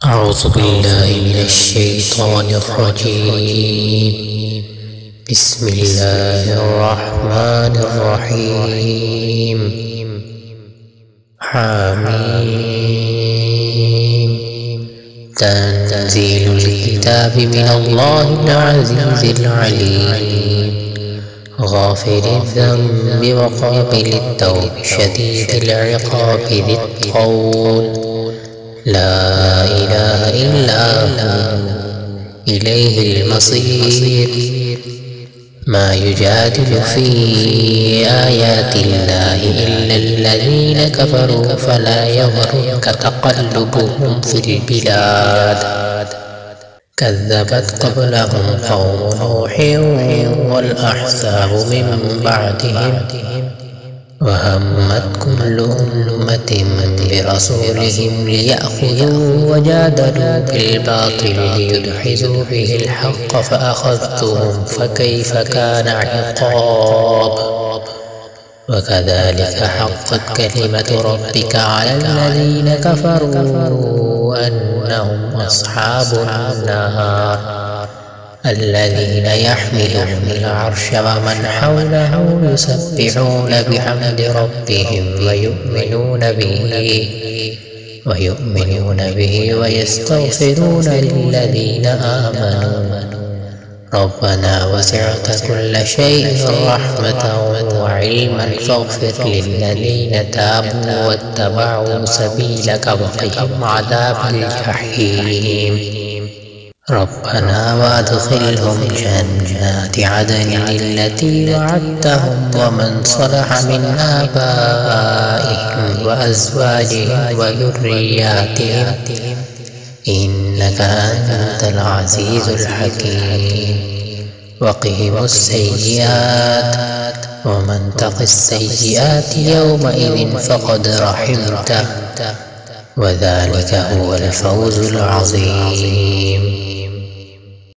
أعوذ بالله من الشيطان الرجيم. بسم الله الرحمن الرحيم. حميم. تنزيل الكتاب من الله العزيز العليم، غافر الذنب وقابل التوب شديد العقاب ذي الطول، لا إله إلا هو إليه المصير. ما يجادل في آيات الله إلا الذين كفروا فلا يغرك تقلبهم في البلاد. كذبت قبلهم قوم نوح والأحزاب من بعدهم، وهمت كل أمة برسولهم ليأخذوا وجادلوا بالباطل ليدحزوا به الحق فأخذتهم فكيف كان عقاب. وكذلك حقت كلمة ربك على الذين كفروا أنهم أصحاب النار، الذين يحملون العرش ومن حوله يسبحون بحمد ربهم ويؤمنون به ويستغفرون للذين آمنوا ربنا وسعت كل شيء رحمة وعلما فاغفر للذين تابوا واتبعوا سبيلك وقهم عذاب الجحيم. ربنا وادخلهم جنات عدن التي وعدتهم ومن صلح من آبائهم وأزواجهم وذرياتهم إنك أنت العزيز الحكيم. وقهم السيئات ومن تق السيئات يومئذ فقد رحمته، وذلك هو الفوز العظيم.